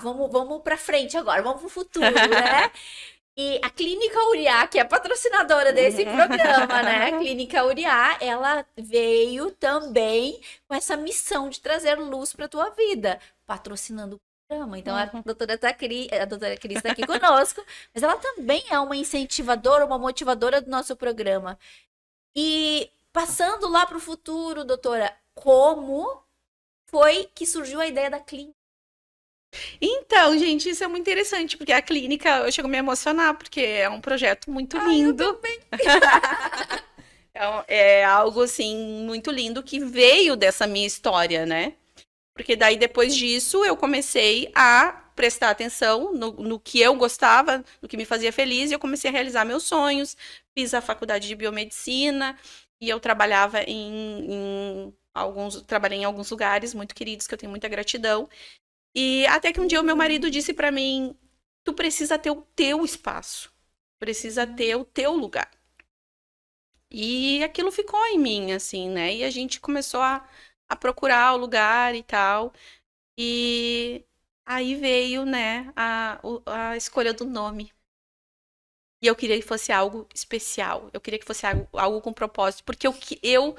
vamos para frente agora, vamos pro futuro, né? E a Clínica Uriá, que é patrocinadora desse programa, né? A Clínica Uriá, ela veio também com essa missão de trazer luz para tua vida, patrocinando o programa. Então, a doutora Cris está aqui conosco, mas ela também é uma incentivadora, uma motivadora do nosso programa. E passando lá para o futuro, doutora, como foi que surgiu a ideia da clínica? Então, gente, isso é muito interessante, porque a clínica, eu chego a me emocionar, porque é um projeto muito lindo. Eu também. É algo, assim, muito lindo que veio dessa minha história, né? Porque daí, depois disso, eu comecei a prestar atenção no que eu gostava, no que me fazia feliz, e eu comecei a realizar meus sonhos. Fiz a faculdade de biomedicina, e eu trabalhava trabalhei em alguns lugares muito queridos, que eu tenho muita gratidão. E até que um dia o meu marido disse pra mim, tu precisa ter o teu espaço, precisa ter o teu lugar. E aquilo ficou em mim, assim, né? E a gente começou a procurar o lugar e tal. E aí veio, né, a escolha do nome. E eu queria que fosse algo especial. Eu queria que fosse algo com propósito. Porque eu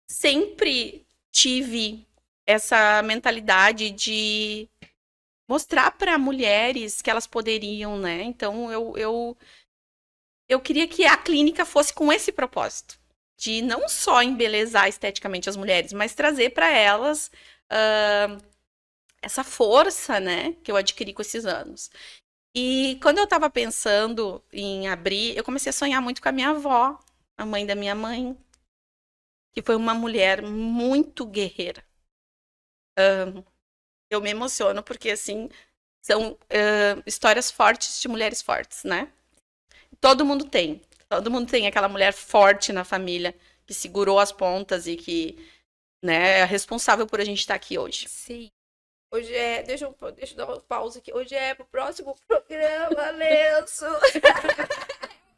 sempre tive essa mentalidade de mostrar para mulheres que elas poderiam, né? Então, eu queria que a clínica fosse com esse propósito. De não só embelezar esteticamente as mulheres, mas trazer para elas essa força, né? Que eu adquiri com esses anos. E quando eu estava pensando em abrir, eu comecei a sonhar muito com a minha avó, a mãe da minha mãe, que foi uma mulher muito guerreira. Eu me emociono porque, assim, são histórias fortes de mulheres fortes, né? Todo mundo tem. Todo mundo tem aquela mulher forte na família que segurou as pontas e que, né, é responsável por a gente estar aqui hoje. Sim. Hoje é. Deixa eu dar uma pausa aqui. Hoje é pro próximo programa, Lenço.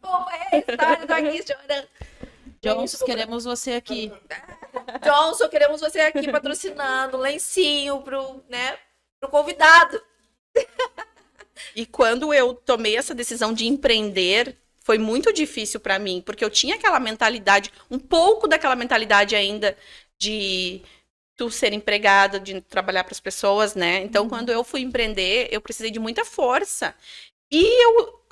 Como é a história do Aqui Chorando? Johnson, queremos você aqui. Johnson, queremos você aqui patrocinando lencinho pro convidado. E quando eu tomei essa decisão de empreender, foi muito difícil para mim, porque eu tinha aquela mentalidade, um pouco daquela mentalidade ainda de tu ser empregada, de trabalhar para as pessoas, né? Então, quando eu fui empreender, eu precisei de muita força. E eu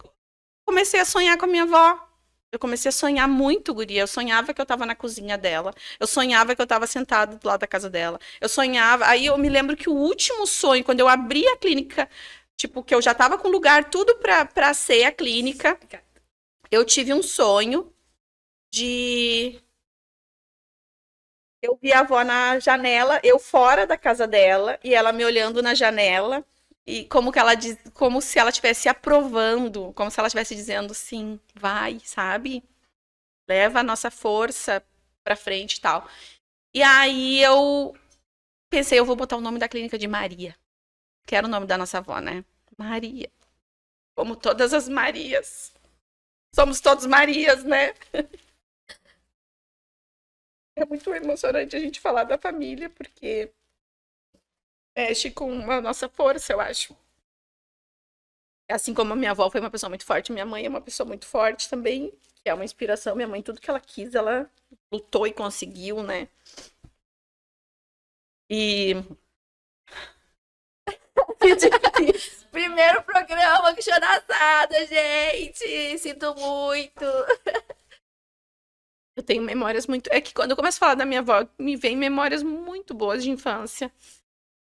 comecei a sonhar com a minha avó. Eu comecei a sonhar muito, guria. Eu sonhava que eu estava na cozinha dela. Eu sonhava que eu estava sentada do lado da casa dela. Eu sonhava. Aí eu me lembro que o último sonho, quando eu abri a clínica, tipo, que eu já estava com lugar tudo para ser a clínica, eu tive um sonho de... Eu vi a avó na janela, eu fora da casa dela, e ela me olhando na janela, e como que ela diz, como se ela estivesse aprovando, como se ela estivesse dizendo sim, vai, sabe? Leva a nossa força pra frente e tal. E aí eu pensei, eu vou botar o nome da clínica de Maria, que era o nome da nossa avó, né? Maria. Como todas as Marias. Somos todos Marias, né? É muito emocionante a gente falar da família, porque mexe com a nossa força, eu acho. Assim como a minha avó foi uma pessoa muito forte, minha mãe é uma pessoa muito forte também, que é uma inspiração. Minha mãe, tudo que ela quis, ela lutou e conseguiu, né? E... Que difícil. Primeiro programa que choraçada, gente. Sinto muito. Eu tenho memórias muito... É que quando eu começo a falar da minha avó, me vem memórias muito boas de infância.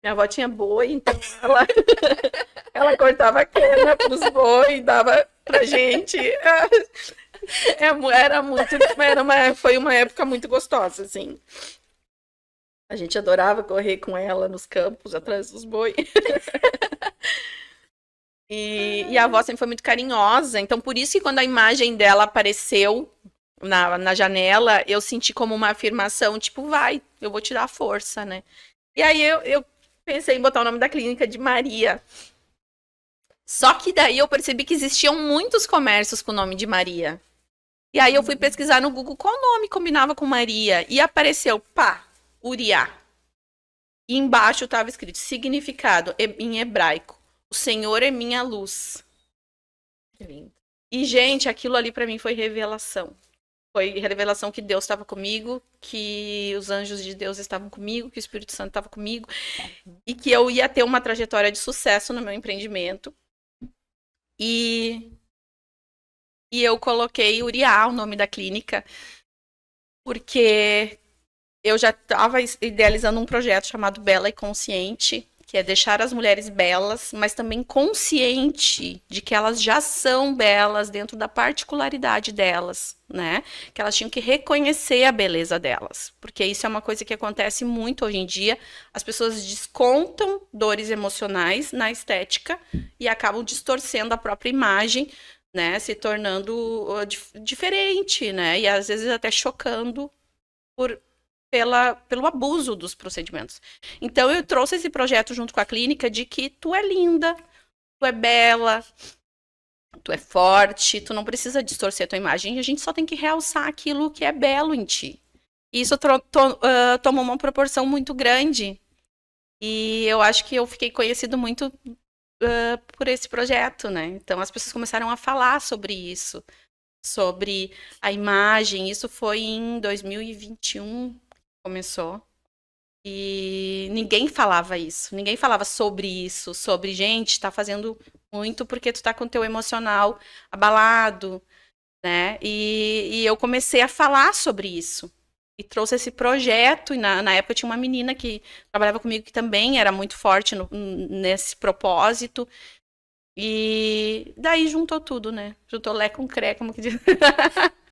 Minha avó tinha boi, então ela cortava a cana pros boi, dava pra gente. Foi uma época muito gostosa, assim. A gente adorava correr com ela nos campos, atrás dos boi. E a avó sempre foi muito carinhosa, então por isso que quando a imagem dela apareceu na janela, eu senti como uma afirmação, tipo, vai, eu vou te dar força, né? E aí eu pensei em botar o nome da clínica de Maria. Só que daí eu percebi que existiam muitos comércios com o nome de Maria. E aí eu fui pesquisar no Google qual nome combinava com Maria. E apareceu, pá, Uriá. E embaixo estava escrito significado em hebraico. O Senhor é minha luz. Que lindo. E, gente, aquilo ali pra mim foi revelação. Foi revelação que Deus estava comigo, que os anjos de Deus estavam comigo, que o Espírito Santo estava comigo, e que eu ia ter uma trajetória de sucesso no meu empreendimento. E eu coloquei Uriá, o nome da clínica, porque eu já estava idealizando um projeto chamado Bela e Consciente, que é deixar as mulheres belas, mas também consciente de que elas já são belas dentro da particularidade delas, né? Que elas tinham que reconhecer a beleza delas, porque isso é uma coisa que acontece muito hoje em dia. As pessoas descontam dores emocionais na estética e acabam distorcendo a própria imagem, né? Se tornando diferente, né? E às vezes até chocando pelo abuso dos procedimentos. Então, eu trouxe esse projeto junto com a clínica de que tu é linda, tu é bela, tu é forte, tu não precisa distorcer a tua imagem, a gente só tem que realçar aquilo que é belo em ti. E isso tomou uma proporção muito grande. E eu acho que eu fiquei conhecido muito por esse projeto, né? Então, as pessoas começaram a falar sobre isso, sobre a imagem. Isso foi em 2021. Começou. E ninguém falava isso. Ninguém falava sobre isso. Sobre, gente, tá fazendo muito porque tu tá com o teu emocional abalado, né? E eu comecei a falar sobre isso. E trouxe esse projeto. E na época tinha uma menina que trabalhava comigo que também era muito forte nesse propósito. E daí juntou tudo, né? Juntou Lé com Cré, como que diz.